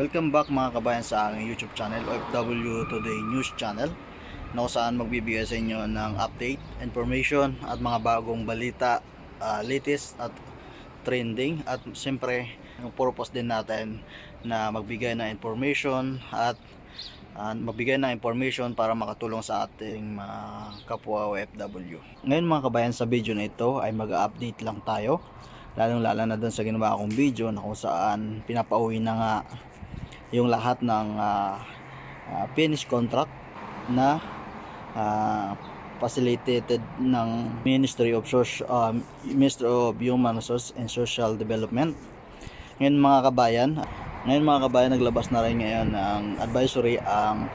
Welcome back mga kabayan sa aking YouTube channel, OFW Today News Channel, na kung saan magbibigay sa inyo ng update, information at mga bagong balita, latest at trending. At siyempre, yung purpose din natin na magbigay ng information at para makatulong sa ating mga kapwa OFW. Ngayon mga kabayan, sa video na ito ay mag-update lang tayo, lalong-lala na dun sa ginawa kong video na kung saan pinapauwi na nga yung lahat ng finished contract na facilitated ng Ministry of Human Resources and Social Development. Ngayon mga kabayan, naglabas na rin ngayon ng advisory ang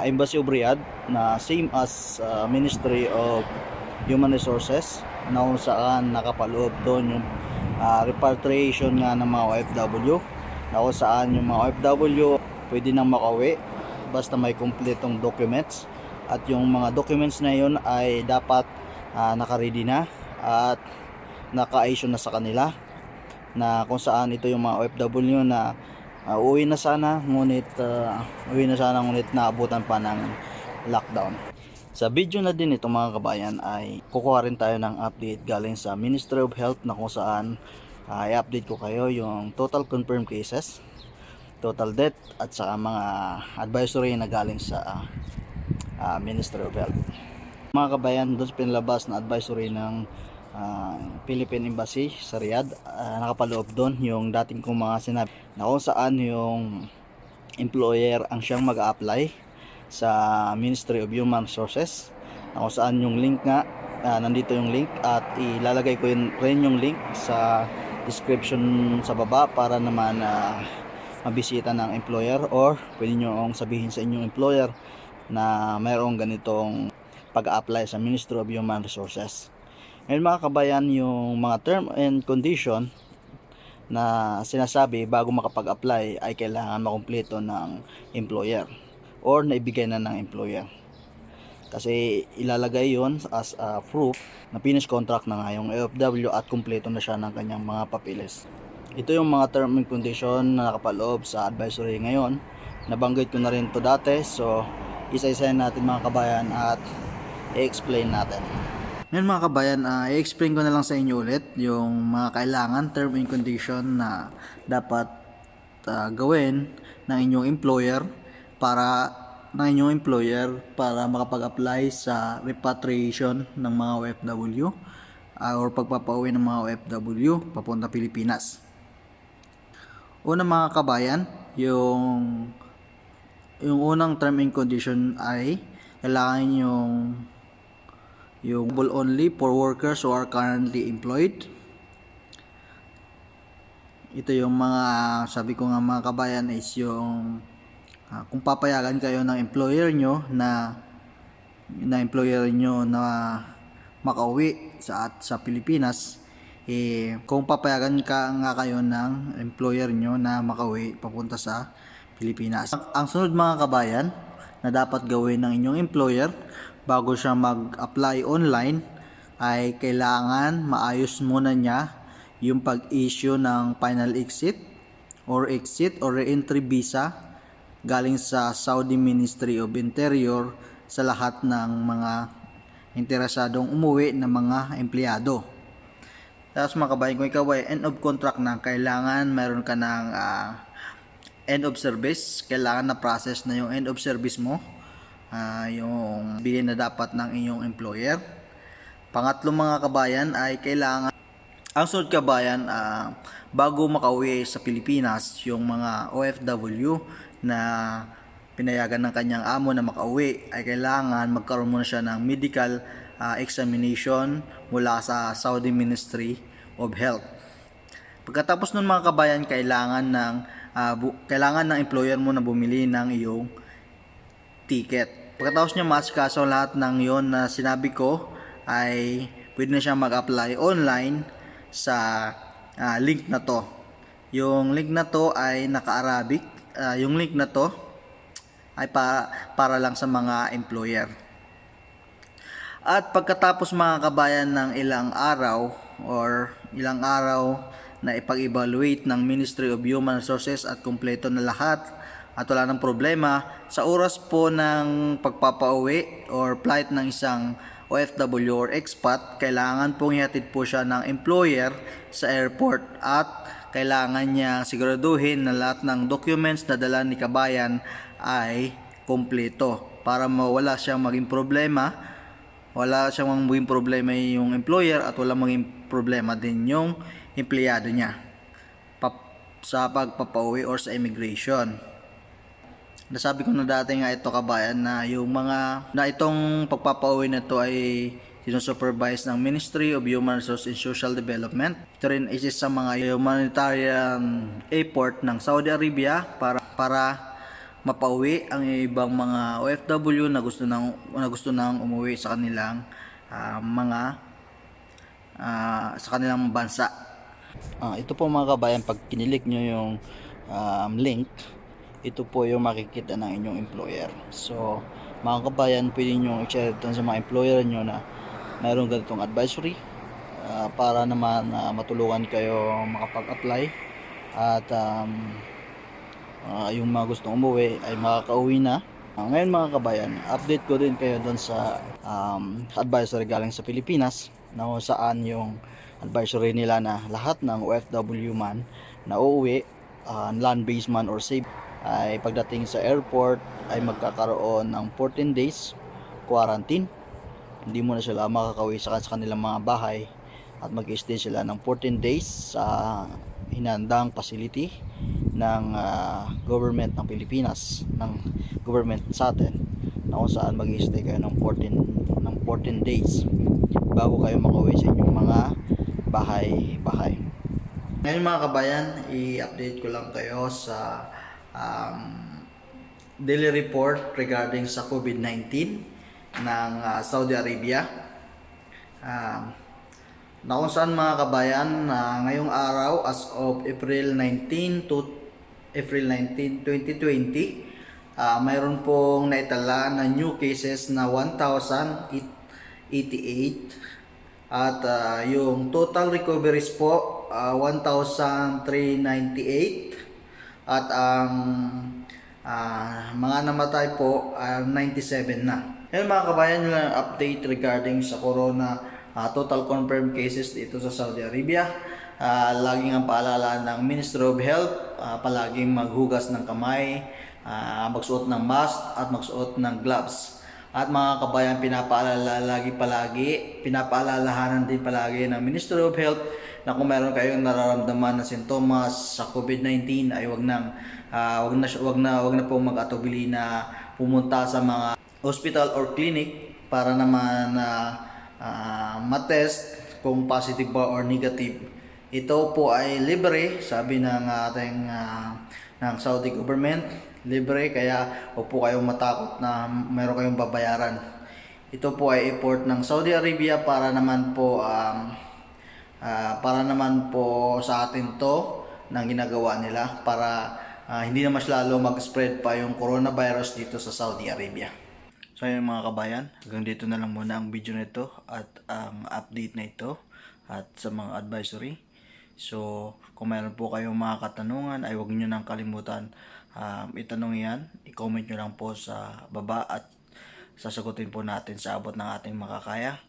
Embassy of Riyadh na same as Ministry of Human Resources, na kung saan nakapaloob doon yung repatriation nga ng mga OFW, na kung saan yung mga OFW pwede nang makauwi basta may kumpletong documents, at yung mga documents na yun ay dapat naka-ready na at naka-issue na sa kanila, na kung saan ito yung mga OFW na uwi na sana ngunit naabutan pa ng lockdown. Sa video na din ito mga kabayan ay kukuha rin tayo ng update galing sa Ministry of Health, na kung saan i-update ko kayo yung total confirmed cases, total death at saka mga advisory na galing sa Ministry of Health. Mga kabayan, doon pinalabas na advisory ng Philippine Embassy sa Riyadh, nakapaloob doon yung dating kong mga sinabi, na kung saan yung employer ang siyang mag-a-apply sa Ministry of Human Resources, na kung saan yung link nga, nandito yung link, at ilalagay ko rin yung link sa description sa baba para naman mabisita ng employer, or pwede nyo sabihin sa inyong employer na mayroong ganitong pag-a-apply sa Ministry of Human Resources. Ngayon mga kabayan, yung mga term and condition na sinasabi bago makapag-apply ay kailangan makumpleto ng employer or naibigay na ng employer, kasi ilalagay yon as a proof na finish contract na nga yung OFW at kumpleto na siya ng kanyang mga papeles. Ito yung mga term and condition na nakapaloob sa advisory ngayon. Nabanggit ko na rin to dati, so isa-isahin natin mga kabayan at i-explain natin. Ngayon mga kabayan, i-explain ko na lang sa inyo ulit yung mga kailangan term and condition na dapat gawin ng inyong employer para makapag-apply sa repatriation ng mga OFW or pagpapauwi ng mga OFW papunta Pilipinas. Una mga kabayan, yung unang term and condition ay kailangan yung only for workers who are currently employed. Ito yung mga sabi ko nga mga kabayan is yung kung papayagan kayo ng employer nyo na makauwi sa Pilipinas, kung papayagan nga kayo ng employer nyo na makauwi papunta sa Pilipinas. Ang sunod mga kabayan na dapat gawin ng inyong employer bago siya mag-apply online ay kailangan maayos muna niya yung pag-issue ng final exit or re-entry visa galing sa Saudi Ministry of Interior sa lahat ng mga interesadong umuwi na mga empleyado. Tapos mga kabayan, kung ikaw ay end of contract na, kailangan meron ka ng end of service. Kailangan na process na yung end of service mo, yung bigay na dapat ng inyong employer. Pangatlo mga kabayan ay kailangan, ang sunod kabayan, bago makauwi sa Pilipinas, yung mga OFW na pinayagan ng kanyang amo na makauwi ay kailangan magkaroon muna siya ng medical examination mula sa Saudi Ministry of Health. Pagkatapos nun mga kabayan, kailangan ng employer mo na bumili ng iyong ticket. Pagkatapos niya maasikaso lahat ng yon na sinabi ko, ay pwede na siya mag-apply online sa link na to. Yung link na to ay naka-Arabic. Yung link na to ay para lang sa mga employer. At pagkatapos mga kabayan ng ilang araw na ipag-evaluate ng Ministry of Human Resources at kumpleto na lahat at wala ng problema, sa oras po ng pagpapauwi or flight ng isang OFW or expat, kailangan pong ihatid po siya ng employer sa airport at kailangan niya siguraduhin na lahat ng documents na dala ni kabayan ay kumpleto para mawala siyang maging problema. Wala siyang maging problema yung employer at wala maging problema din yung empleyado niya sa pagpapauwi or sa immigration. Nasabi ko na dati nga ito kabayan na yung mga na itong pagpapauwi na to ay sinusupervise ng Ministry of Human Resources and Social Development. Ito rin isa sa mga humanitarian effort ng Saudi Arabia para mapauwi ang ibang mga OFW na gusto nang umuwi sa kanilang sa kanilang bansa. Ito po mga kabayan, pag kinilik nyo yung link, ito po yung makikita ng inyong employer. So mga kabayan, pwede nyo i-share ito sa mga employer nyo na mayroong ganitong advisory para naman matulungan kayo makapag-apply at yung mga gustong umuwi ay makakauwi na. Ngayon mga kabayan, update ko din kayo doon sa advisory galing sa Pilipinas na kung saan yung advisory nila na lahat ng OFW man na uuwi, land-based man or safe, ay pagdating sa airport ay magkakaroon ng 14 days quarantine. Hindi muna sila makakauwi sa kanilang mga bahay at mag-stay sila ng 14 days sa hinandang facility ng government ng Pilipinas, ng government sa atin, na kung saan mag-stay kayo ng 14 days bago kayo makauwi sa inyong mga bahay. Ngayon mga kabayan, i-update ko lang kayo sa daily report regarding sa COVID-19 ng Saudi Arabia. Na kung saan mga kabayan, ngayong araw as of April 19, 2020, mayroon pong naitala na new cases na 1,088 at yung total recoveries po 1,398 at ang mga namatay po 97 na. Ngayon mga kabayan, yung update regarding sa corona total confirmed cases dito sa Saudi Arabia. Laging ang paalala ng Ministry of Health, palaging maghugas ng kamay, magsuot ng mask at magsuot ng gloves. At mga kabayan, pinapaalalahanan din palagi ng Ministry of Health na kung meron kayong nararamdaman na sintomas sa COVID-19 ay wag na pong mag-atubili na pumunta sa mga hospital or clinic para naman matest kung positive ba or negative. Ito po ay libre, sabi ng ating ng Saudi government, libre, kaya huwag po kayong matakot na meron kayong babayaran. Ito po ay effort ng Saudi Arabia para naman po sa atin to na ginagawa nila para hindi na mas lalo mag-spread pa yung coronavirus dito sa Saudi Arabia. So yun mga kabayan, hanggang dito na lang muna ang video na ito at ang update na ito at sa mga advisory. So kung mayroon po kayong mga katanungan ay huwag nyo nang kalimutan itanong yan, i-comment nyo lang po sa baba at sasagutin po natin sa abot ng ating makakaya.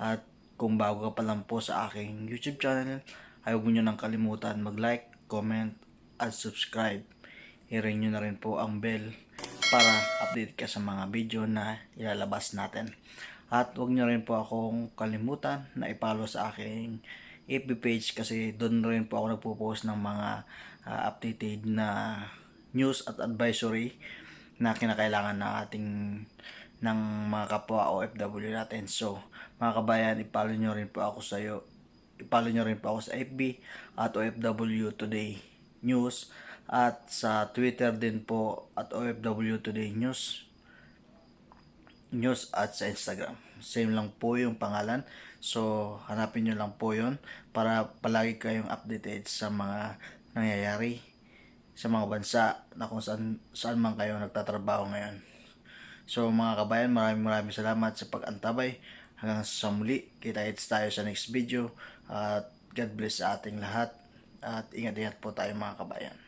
At kung bago ka pa lang po sa aking YouTube channel ay huwag nyo nang kalimutan mag-like, comment at subscribe. I-ring nyo na rin po ang bell para update ka sa mga video na ilalabas natin. At huwag nyo rin po akong kalimutan na i-follow sa aking FB page kasi doon rin po ako nagpo-post ng mga updated na news at advisory na kinakailangan ng mga kapwa OFW natin. So mga kabayan, i-follow nyo rin po ako sa FB at OFW Today News at sa Twitter din po at OFW Today News at sa Instagram. Same lang po yung pangalan. So hanapin nyo lang po yun para palagi kayong updated sa mga nangyayari sa mga bansa na kung saan man kayo nagtatrabaho ngayon. So mga kabayan, maraming salamat sa pag-antabay. Hanggang sa muli, kita-kits tayo sa next video at God bless sa ating lahat. at ingat-ingat po tayo mga kabayan.